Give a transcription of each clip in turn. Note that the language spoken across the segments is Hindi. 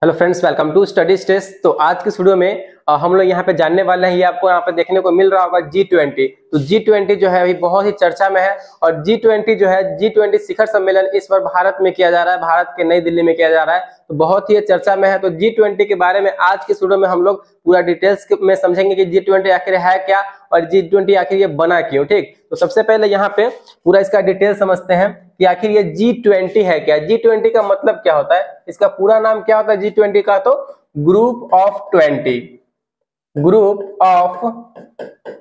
Hello friends, welcome to study stage. तो आज के वीडियो में हम लोग यहाँ पे जानने वाले हैं, ये आपको यहाँ पे देखने को मिल रहा होगा G20। तो G20 जो है अभी बहुत ही चर्चा में है और G20 जो है G20 शिखर सम्मेलन इस बार भारत में किया जा रहा है, भारत के नई दिल्ली में किया जा रहा है। तो बहुत ही चर्चा में है। तो G20 के बारे में आज के वीडियो में हम लोग पूरा डिटेल्स में समझेंगे कि G20 आखिर है क्या और G20 आखिर ये बना क्यों। ठीक, तो सबसे पहले यहाँ पे पूरा इसका डिटेल समझते हैं कि आखिर ये G20 है क्या। G20 का मतलब क्या होता है, इसका पूरा नाम क्या होता है G20 का? तो ग्रुप ऑफ 20, ग्रुप ऑफ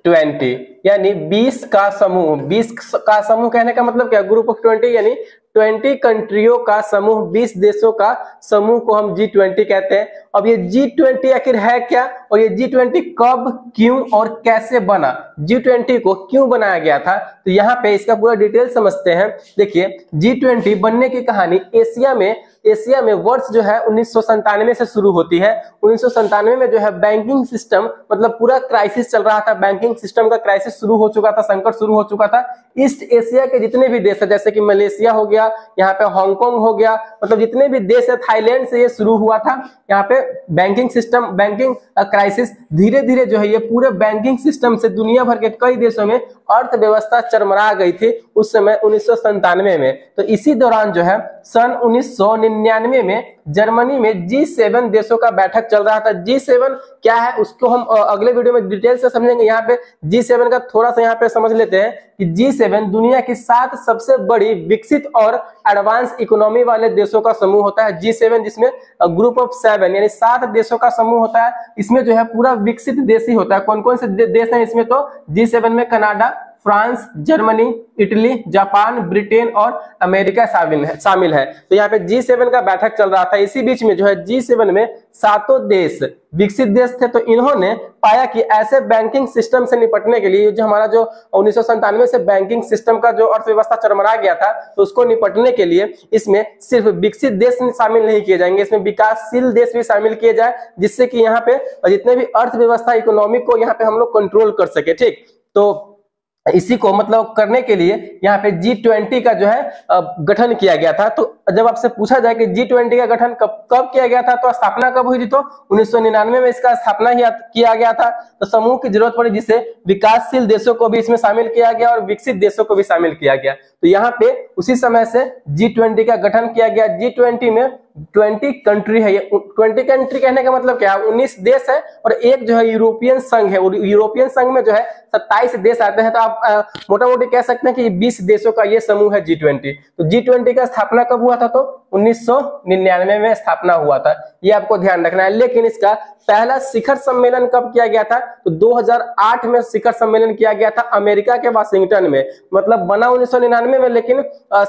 20 यानी 20 का समूह। 20 का समूह कहने का मतलब क्या? ग्रुप ऑफ 20 यानी 20 कंट्रियों का समूह, 20 देशों का समूह को हम G20 कहते हैं। अब ये G20 आखिर है क्या और ये G20 कब, क्यों और कैसे बना, G20 को क्यों बनाया गया था, तो यहाँ पे इसका पूरा डिटेल समझते हैं। देखिए, G20 बनने की कहानी एशिया में वर्ष जो है 1997 से शुरू होती है। 1997 में जो है बैंकिंग सिस्टम मतलब पूरा क्राइसिस चल रहा था, बैंकिंग सिस्टम का क्राइसिस शुरू हो चुका था, संकट शुरू हो चुका था। ईस्ट एशिया के जितने भी देश है, जैसे कि मलेशिया हो गया, यहाँ पे हांगकांग हो गया, मतलब जितने भी देश है, थाईलैंड से ये शुरू हुआ था। यहाँ पे बैंकिंग सिस्टम, बैंकिंग क्राइसिस धीरे धीरे जो है ये पूरे बैंकिंग सिस्टम से दुनिया भर के कई देशों में अर्थव्यवस्था चरमरा गई थी उस समय 1997 में। तो इसी दौरान जो है सन 1999 में जर्मनी में G7 देशों का बैठक चल रहा था। G7 क्या है उसको हम अगले वीडियो में डिटेल से समझेंगे। यहाँ पे G7 का थोड़ा सा यहाँ पे समझ लेते हैं कि G7 दुनिया की 7 सबसे बड़ी विकसित और एडवांस इकोनॉमी वाले देशों का समूह होता है। G7 जिसमें ग्रुप ऑफ 7 यानी 7 देशों का समूह होता है। इसमें जो है पूरा विकसित देश ही होता है। कौन कौन से देश हैं इसमें? तो G7 में Canada, France, Germany, Italy, Japan, Britain और अमेरिका शामिल है। तो यहाँ पे G7 का बैठक चल रहा था। इसी बीच में जो है G7 में 7 देश विकसित देश थे। तो इन्होंने पाया कि ऐसे बैंकिंग सिस्टम से निपटने के लिए जो हमारा जो 1997 से बैंकिंग सिस्टम का जो अर्थव्यवस्था चरमरा गया था, तो उसको निपटने के लिए इसमें सिर्फ विकसित देश शामिल नहीं किए जाएंगे, इसमें विकासशील देश भी शामिल किए जाए, जिससे कि यहाँ पे जितने भी अर्थव्यवस्था इकोनॉमी को यहाँ पे हम लोग कंट्रोल कर सके। ठीक, तो इसी को मतलब करने के लिए यहाँ पे G20 का जो है गठन किया गया था। तो जब आपसे पूछा जाए कि G20 का गठन कब किया गया था, तो स्थापना कब हुई थी? तो 1999 में इसका स्थापना किया गया था। तो समूह की जरूरत पड़ी जिससे विकासशील देशों को भी इसमें शामिल किया गया और विकसित देशों को भी शामिल किया गया। तो यहाँ पे उसी समय से G20 का गठन किया गया। G20 में 20 कंट्री है। ये 20 कंट्री कहने का मतलब क्या है? 19 देश है और एक जो है यूरोपियन संघ है, और यूरोपियन संघ में जो है 27 देश आते हैं। तो आप मोटा मोटी कह सकते हैं कि 20 देशों का ये समूह है G20। तो G20 का स्थापना कब हुआ था? तो 1999 में स्थापना हुआ था, ये आपको ध्यान रखना है। लेकिन इसका पहला शिखर सम्मेलन कब किया गया था? तो 2008 में शिखर सम्मेलन किया गया था अमेरिका के वाशिंगटन में। मतलब बना 1999 में, लेकिन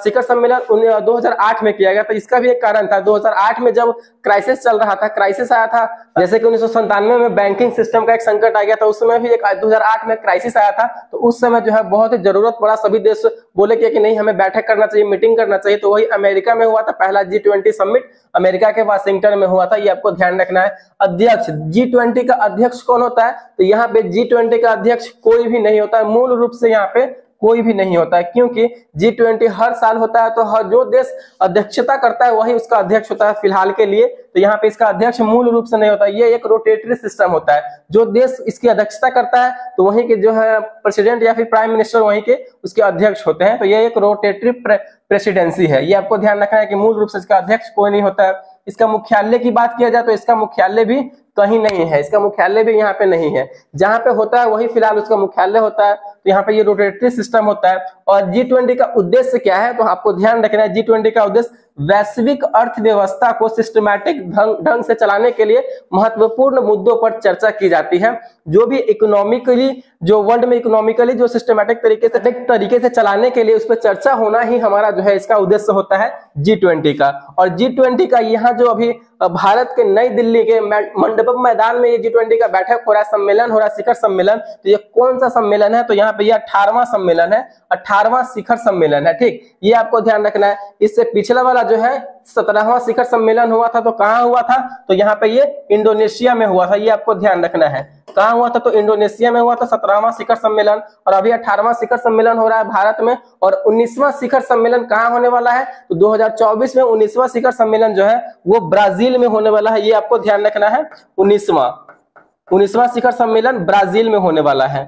शिखर सम्मेलन 2008 में किया गया था। इसका भी एक कारण था, 2008 में जब क्राइसिस चल रहा था, क्राइसिस आया था, जैसे कि 1997 में बैंकिंग सिस्टम का एक संकट आ गया था, उस समय भी एक 2008 में क्राइसिस आया था। तो उस समय जो है बहुत ही जरूरत पड़ा, सभी देश बोले कि नहीं हमें बैठक करना चाहिए, मीटिंग करना चाहिए। तो वही अमेरिका में हुआ था, पहला G20 समिट अमेरिका के वाशिंगटन में हुआ था, ये आपको ध्यान रखना है। अध्यक्ष, G20 का अध्यक्ष कौन होता है? तो यहाँ पे G20 का अध्यक्ष कोई भी नहीं होता है, मूल रूप से यहाँ पे कोई भी नहीं होता है, क्योंकि G20 हर साल होता है। तो हर जो देश अध्यक्षता करता है वही उसका अध्यक्ष होता है फिलहाल के लिए। तो यहाँ पे इसका अध्यक्ष मूल रूप से नहीं होता, ये एक रोटेटरी सिस्टम होता है। जो देश इसकी अध्यक्षता करता है तो वहीं के जो है प्रेसिडेंट या फिर प्राइम मिनिस्टर वहीं के उसके अध्यक्ष होते हैं। तो ये एक रोटेटरी प्रेसिडेंसी है, ये आपको ध्यान रखना है कि मूल रूप से इसका अध्यक्ष कोई नहीं होता है। इसका मुख्यालय की बात किया जाए तो इसका मुख्यालय भी कहीं नहीं है, इसका मुख्यालय भी यहाँ पे नहीं है। जहां पे होता है वही फिलहाल उसका मुख्यालय होता है। तो यहाँ पे ये रोटेटरी सिस्टम होता है। और G20 का उद्देश्य क्या है? तो आपको ध्यान रखना है, G20 का उद्देश्य वैश्विक अर्थव्यवस्था को सिस्टमाटिक ढंग से चलाने के लिए महत्वपूर्ण मुद्दों पर चर्चा की जाती है। जो भी इकोनॉमिकली, जो वर्ल्ड में इकोनॉमिकली जो सिस्टमेटिक तरीके से चलाने के लिए उस पर चर्चा होना ही हमारा जो है इसका उद्देश्य होता है G20 का। और G20 का यहाँ जो अभी भारत के नई दिल्ली के मंडपम मैदान में ये G20 का बैठक हो रहा है, सम्मेलन हो रहा है, शिखर सम्मेलन। तो ये कौन सा सम्मेलन है? तो यहाँ पे ये 18वां सम्मेलन है, 18वां शिखर सम्मेलन है। ठीक, ये आपको ध्यान रखना है। इससे पिछला वाला जो है 17वां शिखर सम्मेलन हुआ था, तो कहाँ हुआ था? तो यहाँ पे ये इंडोनेशिया में हुआ था, ये आपको ध्यान रखना है। कहाँ हुआ था? तो इंडोनेशिया में हुआ था 17वां शिखर सम्मेलन। और अभी 18वां शिखर सम्मेलन हो रहा है भारत में। और 19वां शिखर सम्मेलन कहाँ होने वाला है? तो 2024 में 19वां शिखर सम्मेलन जो है वो ब्राजील में होने वाला है, ये आपको ध्यान रखना है। 19वां शिखर सम्मेलन ब्राजील में होने वाला है,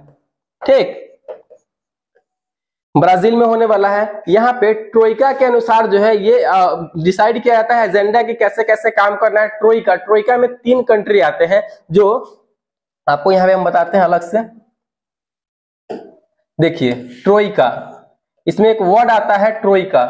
ठीक, ब्राजील में होने वाला है। यहाँ पे ट्रोइका के अनुसार जो है ये डिसाइड किया जाता है एजेंडा की कैसे कैसे काम करना है। ट्रोइका में 3 कंट्री आते हैं, जो आपको यहाँ पे हम बताते हैं अलग से। देखिए ट्रोइका, इसमें एक वर्ड आता है ट्रोइका।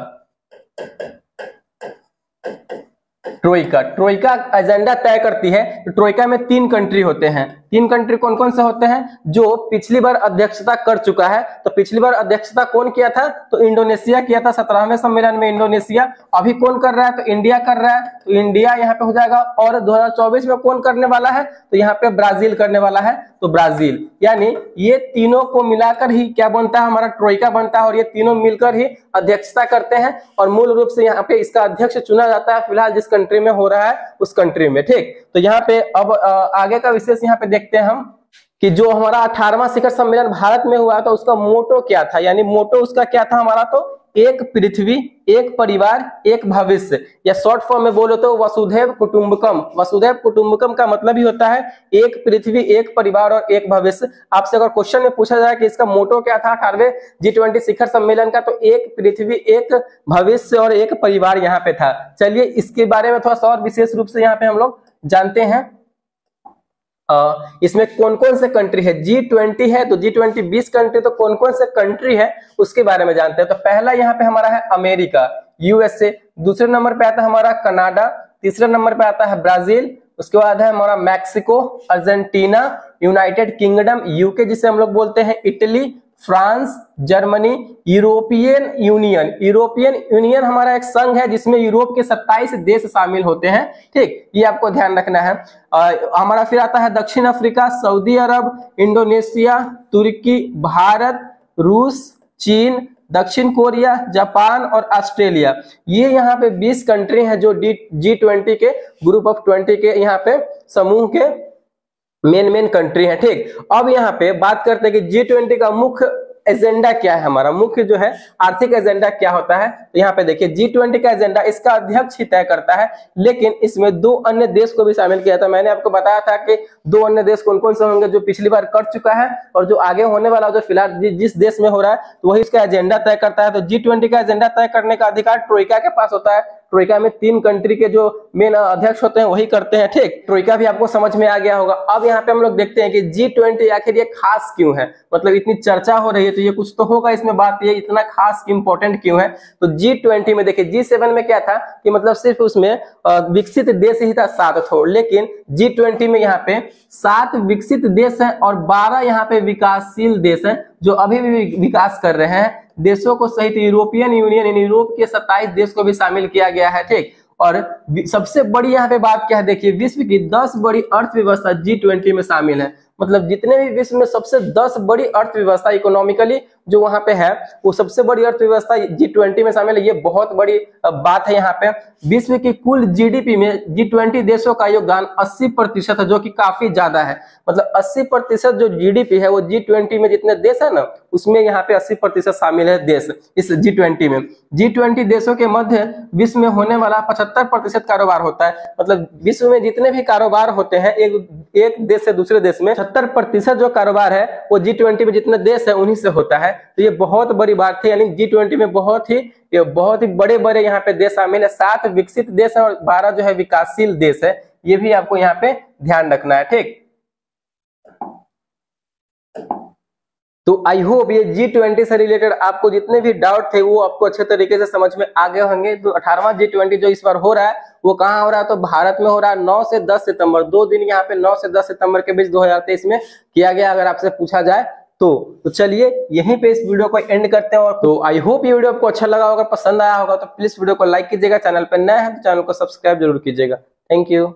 ट्रोइका एजेंडा तय करती है। तो ट्रोइका में 3 कंट्री होते हैं। 3 कंट्री कौन कौन से होते हैं? जो पिछली बार अध्यक्षता कर चुका है। तो पिछली बार अध्यक्षता कौन किया था? तो इंडोनेशिया किया था 17वें सम्मेलन में, इंडोनेशिया। अभी कौन कर रहा है? तो इंडिया कर रहा है, तो इंडिया यहाँ पे हो जाएगा। और 2024 में कौन करने वाला है? तो यहाँ पे ब्राजील करने वाला है, तो ब्राजील। यानी ये तीनों को मिलाकर ही क्या बनता है? हमारा ट्रोइका बनता है। और ये तीनों मिलकर ही अध्यक्षता करते हैं। और मूल रूप से यहाँ पे इसका अध्यक्ष चुना जाता है फिलहाल जिस कंट्री में हो रहा है उस कंट्री में, ठीक। तो यहाँ पे अब आगे का विशेष यहाँ पे देखते हैं हम कि जो हमारा 18वां शिखर सम्मेलन भारत में हुआ था उसका मोटो क्या था, यानी मोटो उसका क्या था हमारा? तो एक पृथ्वी, एक परिवार, एक भविष्य, या शॉर्ट फॉर्म में बोलो तो वसुधैव कुटुंबकम। वसुधैव कुटुंबकम का मतलब ही होता है एक पृथ्वी, एक परिवार और एक भविष्य। आपसे अगर क्वेश्चन में पूछा जाए कि इसका मोटो क्या था 18वें G20 शिखर सम्मेलन का, तो एक पृथ्वी, एक भविष्य और एक परिवार यहाँ पे था। चलिए इसके बारे में थोड़ा सा और विशेष रूप से यहाँ पे हम लोग जानते हैं। इसमें कौन कौन से कंट्री है? G20 है, तो G20 20 कंट्री, तो कौन कौन से कंट्री है उसके बारे में जानते हैं। तो पहला यहाँ पे हमारा है अमेरिका, USA। दूसरे नंबर पे आता है हमारा कनाडा। तीसरे नंबर पे आता है ब्राजील। उसके बाद है हमारा Mexico, Argentina, United kingdom, UK जिसे हम लोग बोलते हैं, Italy, France, Germany, European union हमारा एक संघ है जिसमें यूरोप के 27 देश शामिल होते हैं, ठीक, ये आपको ध्यान रखना है। हमारा फिर आता है दक्षिण अफ्रीका, सऊदी अरब, इंडोनेशिया, तुर्की, भारत, रूस, चीन, दक्षिण कोरिया, जापान और ऑस्ट्रेलिया। ये यहाँ पे 20 कंट्री हैं जो G20 के ग्रुप ऑफ 20 के यहाँ पे समूह के मेन कंट्री है, ठीक। अब यहाँ पे बात करते हैं कि G20 का मुख्य एजेंडा क्या है, हमारा मुख्य जो है आर्थिक एजेंडा क्या होता है। तो यहाँ पे देखिए G20 का एजेंडा इसका अध्यक्ष ही तय करता है, लेकिन इसमें 2 अन्य देश को भी शामिल किया था। मैंने आपको बताया था कि 2 अन्य देश कौन कौन से होंगे, जो पिछली बार कर चुका है और जो आगे होने वाला, जो फिलहाल जिस देश में हो रहा है, तो वही इसका एजेंडा तय करता है। तो G20 का एजेंडा तय करने का अधिकार ट्रोइका के पास होता है। ट्रोइका में 3 कंट्री के जो मेन अध्यक्ष होते हैं वही करते हैं, ठीक। ट्रोइका भी आपको समझ में आ गया होगा। अब यहाँ पे हम लोग देखते हैं कि G20 आखिर ये खास क्यों है, मतलब इतनी चर्चा हो रही है तो ये कुछ तो होगा इसमें बात, ये इतना खास इंपॉर्टेंट क्यों है। तो G20 में देखिए G7 में क्या था कि मतलब सिर्फ उसमें विकसित देश ही था 7 थोड़, लेकिन G20 में यहाँ पे 7 विकसित देश हैं और 12 यहाँ पे विकासशील देश हैं जो अभी भी विकास कर रहे हैं। देशों को सहित यूरोपियन यूनियन, यूरोप के 27 देश को भी शामिल किया गया है, ठीक। और सबसे बड़ी यहाँ पे बात क्या है, देखिए विश्व की 10 बड़ी अर्थव्यवस्था G20 में शामिल है। मतलब जितने भी विश्व में सबसे 10 बड़ी अर्थव्यवस्था इकोनॉमिकली जो वहां पे है, वो सबसे बड़ी अर्थव्यवस्था G20 में शामिल है। ये बहुत बड़ी बात है। यहाँ पे विश्व की कुल GDP में G20 देशों का योगदान 80% है, जो कि काफी ज्यादा है। मतलब 80% जो GDP है वो G20 में जितने देश है ना, उसमें यहाँ पे 80% शामिल है देश इस G20 में। G20 देशों के मध्य विश्व में होने वाला 75% कारोबार होता है। मतलब विश्व में जितने भी कारोबार होते हैं एक देश से दूसरे देश में, 70% जो कारोबार है वो G20 में जितने देश है उन्हीं से होता है। तो ये बहुत बड़ी बात है। यानी G20 में बहुत ही बड़े यहाँ पे देश शामिल है। 7 विकसित देश है और 12 जो है विकासशील देश है। ये भी आपको यहाँ पे ध्यान रखना है, ठीक। तो आई होप ये G20 से रिलेटेड आपको जितने भी डाउट थे वो आपको अच्छे तरीके से समझ में आ गए होंगे। तो 18वां G20 जो इस बार हो रहा है वो कहाँ हो रहा है, तो भारत में हो रहा है 9 से 10 सितंबर, 2 दिन यहाँ पे 9 से 10 सितंबर के बीच 2023 में किया गया, अगर आपसे पूछा जाए तो चलिए यहीं पे इस वीडियो को एंड करते हैं। और तो आई होप ये वीडियो आपको अच्छा लगा होगा, पसंद आया होगा, तो प्लीज वीडियो को लाइक कीजिएगा। चैनल पर नया है तो चैनल को सब्सक्राइब जरूर कीजिएगा। Thank you.